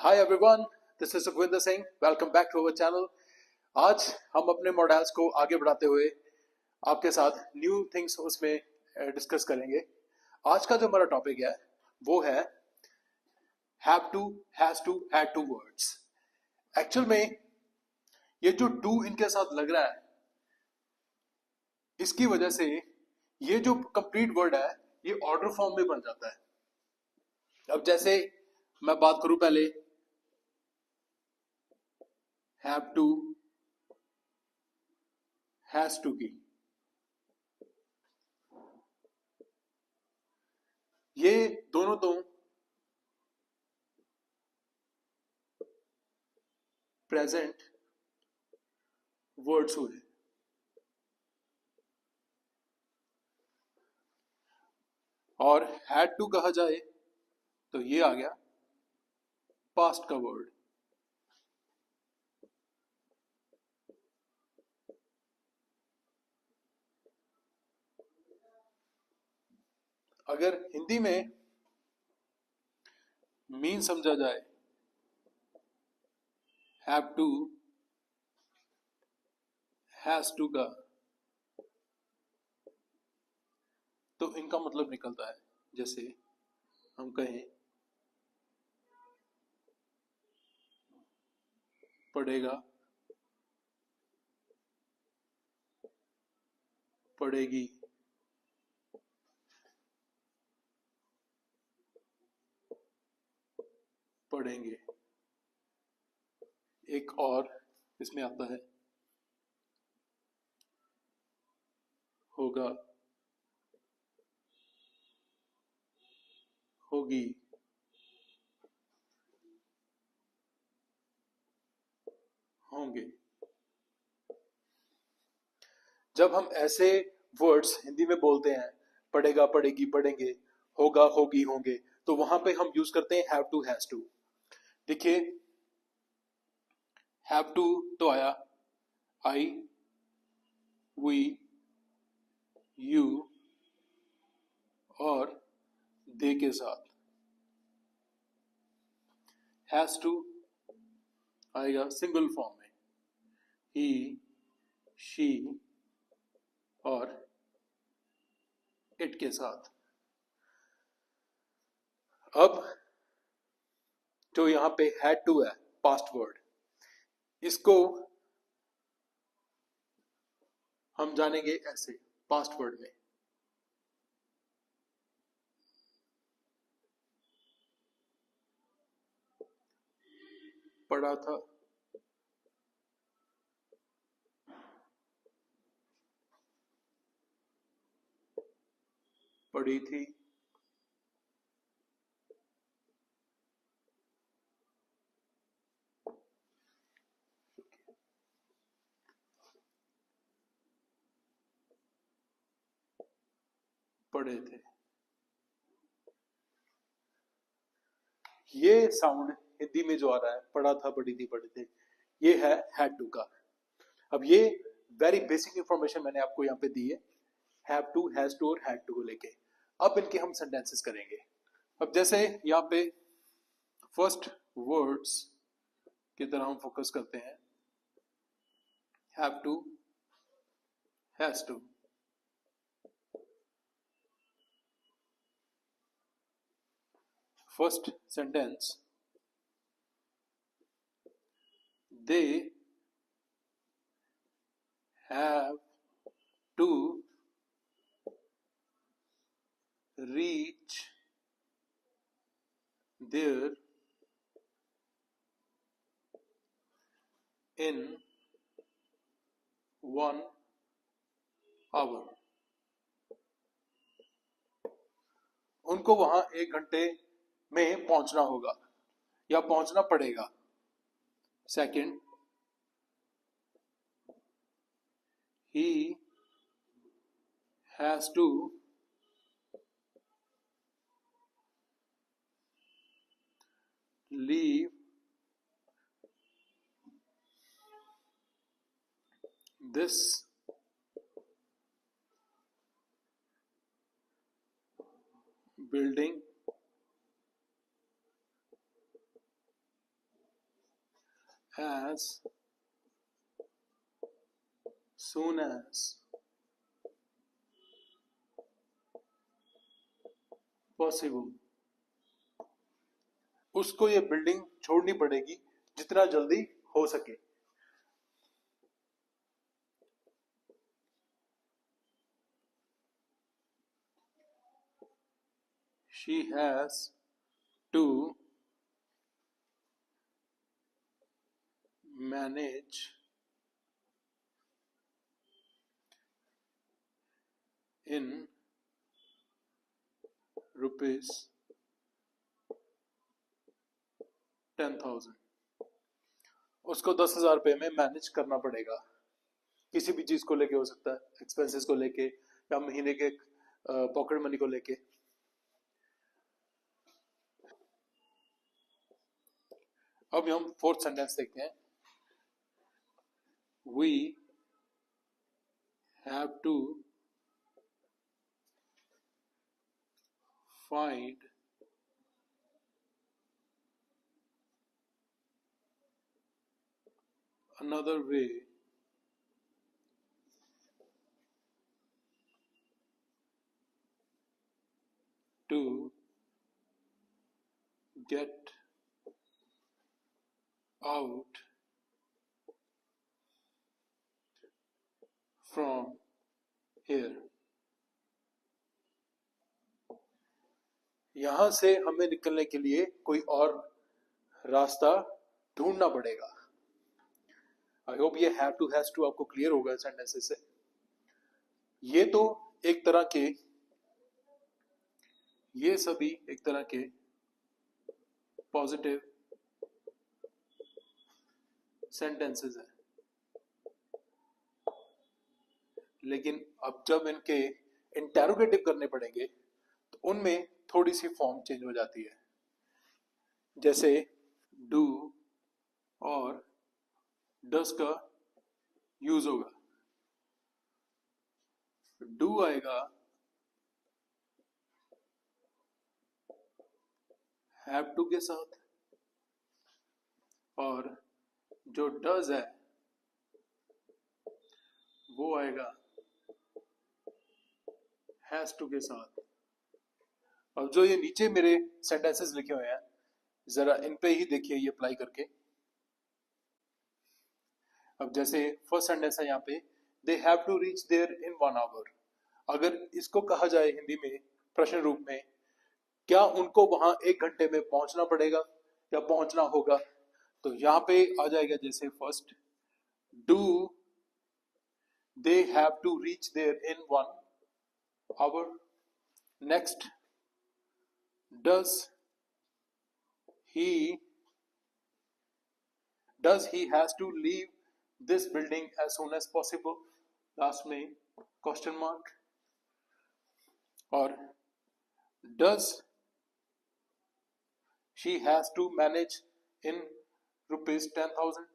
Hi everyone, this is Sukhwinder Singh. Welcome back to our channel. आज हम अपने मॉडल्स को आगे बढ़ाते हुए आपके साथ न्यू थिंग्स उसमें डिस्कस करेंगे। आज का जो हमारा टॉपिक है वो है have to, has to, had to words. Actual में ये जो टू इनके साथ लग रहा है, इसकी वजह से ये जो कंप्लीट वर्ड है ये ऑर्डर फॉर्म में बन जाता है। अब जैसे मैं बात करूं पहले हैव टू, हैज टू की, ये दोनों तो प्रेजेंट वर्ड्स हुए। और हैड टू कहा जाए तो ये आ गया पास्ट का वर्ड। अगर हिंदी में मीन समझा जाए हैव टू, हैज टू का, तो इनका मतलब निकलता है जैसे हम कहें पढ़ेगा, पढ़ेगी, पढ़ेंगे। एक और इसमें आता है होगा, होगी, होंगे। जब हम ऐसे वर्ड्स हिंदी में बोलते हैं, पढ़ेगा, पढ़ेगी, पढ़ेंगे, होगा, होगी, होंगे, तो वहां पे हम यूज करते हैं हैव टू, हैज टू। देखिए हैव टू तो आया आई, वी, यू और दे के साथ। हैज टू आएगा सिंगल फॉर्म में, ही, शी और इट के साथ। अब जो यहां पे हैड टू है पास्ट वर्ड, इसको हम जानेंगे ऐसे पास्ट वर्ड में। पढ़ा था, पढ़ी थी, पढ़े थे। ये साउंड हिंदी में जो आ रहा है पढ़ा था, पढ़ी थी, पढ़े थे, ये है हैड टू का। अब ये वेरी बेसिक इंफॉर्मेशन मैंने आपको यहाँ पे दी है हैव टू, हैज टू और हैड टू को लेके। अब इनके हम सेंटेंसेस करेंगे। अब जैसे यहाँ पे फर्स्ट वर्ड्स की तरह हम फोकस करते हैं have to, has to. First sentence, they have to reach there in 1 hour। उनको वहां 1 घंटे में पहुंचना होगा या पहुंचना पड़ेगा। Second, he has to leave this building as soon as possible, उसको ये बिल्डिंग छोड़नी पड़ेगी जितना जल्दी हो सके। She has to manage in rupees 10,000। उसको 10,000 रुपये में मैनेज करना पड़ेगा। किसी भी चीज को लेके हो सकता है, एक्सपेंसेस को लेके या महीने के पॉकेट मनी को लेके। अब हम फोर्थ सेंटेंस देखते हैं। We have to find another way to get out from here। यहां से हमें निकलने के लिए कोई और रास्ता ढूंढना पड़ेगा। आई होप ये हैव टू हैज टू आपको क्लियर होगा सेंटेंसेस से। ये तो एक तरह के, ये सभी एक तरह के पॉजिटिव सेंटेंसेस हैं, लेकिन अब जब इनके इंटेरोगेटिव करने पड़ेंगे तो उनमें थोड़ी सी फॉर्म चेंज हो जाती है। जैसे डू और डस का यूज होगा। डू आएगा हैव टू के साथ, और जो डज है वो आएगा हैज टू के साथ। अब जो ये नीचे मेरे सेंटेंसेस लिखे हुए हैं, जरा इन पे ही देखिए ये अप्लाई करके। अब जैसे फर्स्ट सेंटेंस है यहाँ पे, they have to reach there in 1 hour. अगर इसको कहा जाए हिंदी में प्रश्न रूप में, क्या उनको वहां 1 घंटे में पहुंचना पड़ेगा या पहुंचना होगा, तो यहाँ पे आ जाएगा जैसे first, do they have to reach there in 1 hour. Next, does he has to leave this building as soon as possible, last में क्वेश्चन मार्क। और does she has to manage in rupees 10,000,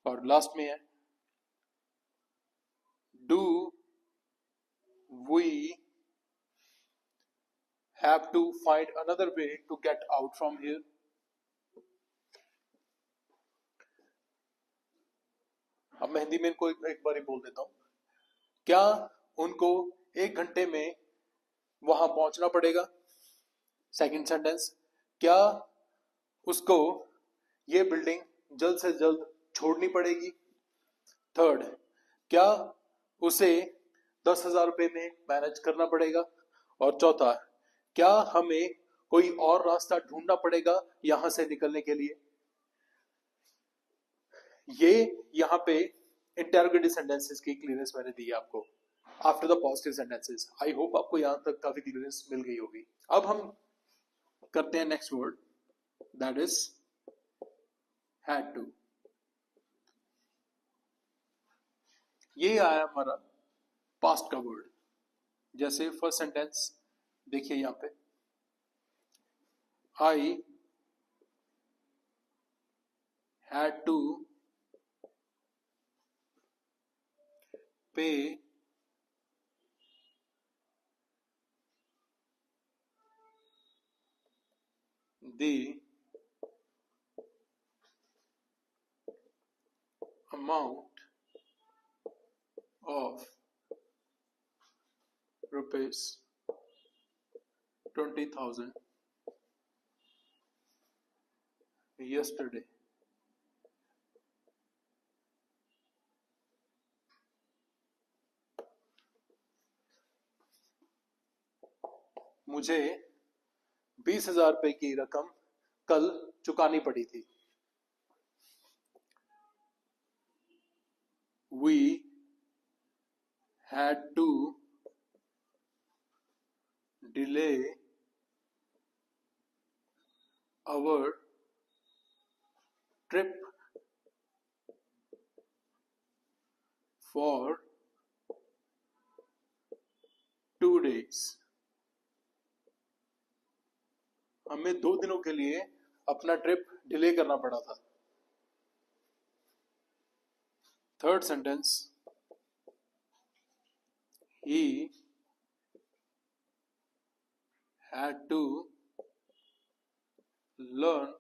और last में है do we have to find another way to get out from here। अब मैं हिंदी में इनको एक बार ही बोल देता हूं। क्या उनको 1 घंटे में वहां पहुंचना पड़ेगा। सेकंड सेंटेंस, क्या उसको ये बिल्डिंग जल्द से जल्द छोड़नी पड़ेगी। थर्ड, क्या उसे 10,000 रुपये में मैनेज करना पड़ेगा। और चौथा, क्या हमें कोई और रास्ता ढूंढना पड़ेगा यहां से निकलने के लिए। ये यहां पे इंटेरोगेटिव सेंटेंसेस की क्लियरेंस मैंने दी है आपको after the positive sentences. I hope आपको यहां तक काफी क्लियरेंस मिल गई होगी। अब हम करते हैं next word, that is had to. ये आया हमारा पास्ट का वर्ड। जैसे फर्स्ट सेंटेंस देखिए यहां पे, आई हैड टू पे the amount of rupees 20,000 yesterday. मुझे 20,000 रुपए की रकम कल चुकानी पड़ी थी. We had to delay our trip for 2 days. हमें 2 दिनों के लिए अपना ट्रिप डिले करना पड़ा था. Third sentence, he had to learn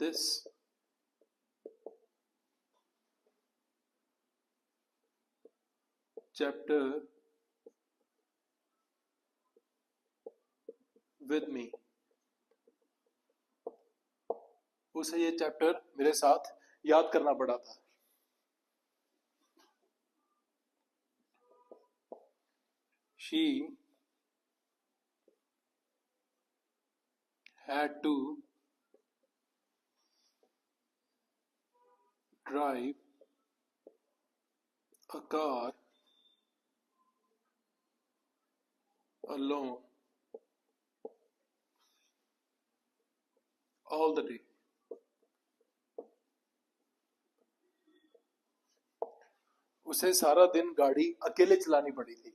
this chapter with me. उसे ये चैप्टर मेरे साथ याद करना पड़ा था. She had to drive a car alone all the day. उसे सारा दिन गाड़ी अकेले चलानी पड़ी थी.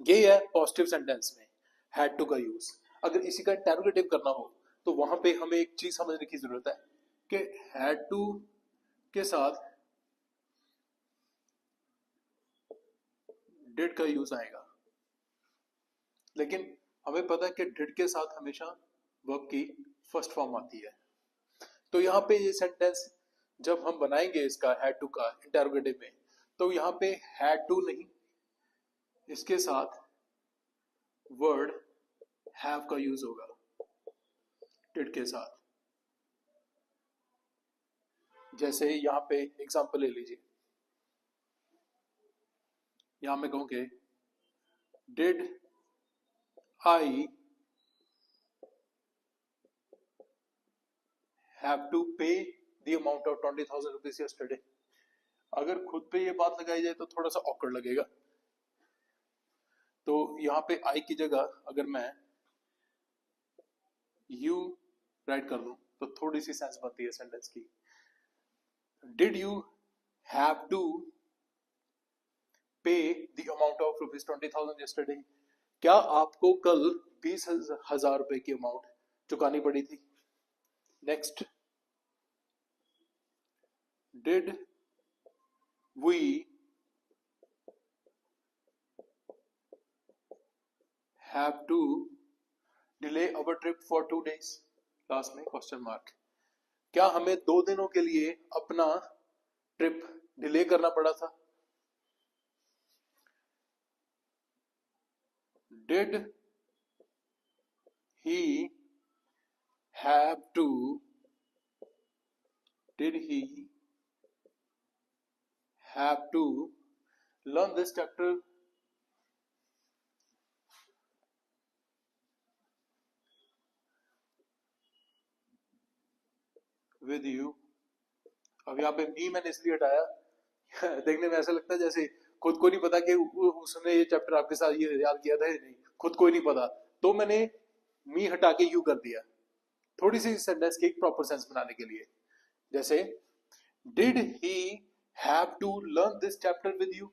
ये है पॉजिटिव सेंटेंस में हैड टू का यूज. अगर इसी का इंटरोगेटिव करना हो तो वहां पे हमें एक चीज समझने की जरूरत है कि हैड टू के साथ डिड का यूज आएगा. लेकिन हमें पता है कि डिड के साथ हमेशा वर्ब की फर्स्ट फॉर्म आती है. तो यहाँ पे ये सेंटेंस जब हम बनाएंगे इसका हैड टू का इंटरोगेटिव में, तो यहाँ पे हैड टू नहीं, इसके साथ वर्ड हैव का यूज होगा डिड के साथ. जैसे यहाँ पे एग्जांपल ले लीजिए. यहां मैं कहूं कि डिड आई हैव टू पे the amount of 20,000 rupees yesterday. अगर खुद पे ये बात लगाई जाए तो थोड़ा सा ऑकवर्ड लगेगा. तो यहाँ पे आई की जगह अगर मैं यू राइट कर दूं तो थोड़ी सी सेंस बनती है सेंटेंस की. डिड यू हैव टू पे the amount of rupees 20,000 yesterday. क्या आपको कल 20,000 रुपए की अमाउंट चुकानी पड़ी थी. Next, did we have to delay our trip for 2 days. Last में क्वेश्चन मार्क. क्या हमें 2 दिनों के लिए अपना ट्रिप डिले करना पड़ा था. Did he have to learn this chapter with you. अब यहाँ पे मी मैंने इसलिए हटाया, देखने में ऐसा लगता है जैसे खुद को नहीं पता कि उसने ये चैप्टर आपके साथ ये याद किया था या नहीं. खुद को ही नहीं पता, तो मैंने मी हटा के यू कर दिया थोड़ी सी सेंटेंस के एक प्रॉपर सेंस बनाने के लिए. जैसे did he have to learn this chapter with you.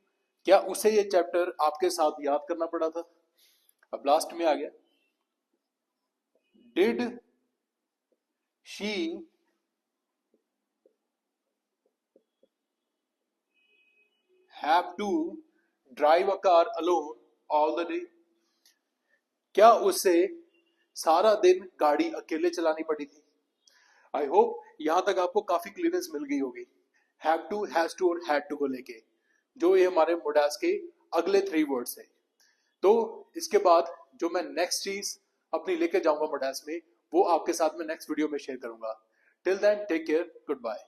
क्या उसे ये चैप्टर आपके साथ याद करना पड़ा था. अब लास्ट में आ गया, did she have to drive a car alone all the day. क्या उसे सारा दिन गाड़ी अकेले चलानी पड़ी थी. आई होप यहां तक आपको काफी क्लियरेंस मिल गई होगी हैव टू और हैड टू को लेके, जो ये हमारे मोडास के अगले 3 वर्ड्स है। तो इसके बाद जो मैं नेक्स्ट चीज अपनी लेके जाऊंगा मोडास में, वो आपके साथ में नेक्स्ट वीडियो में शेयर करूंगा। Till then take care, good bye.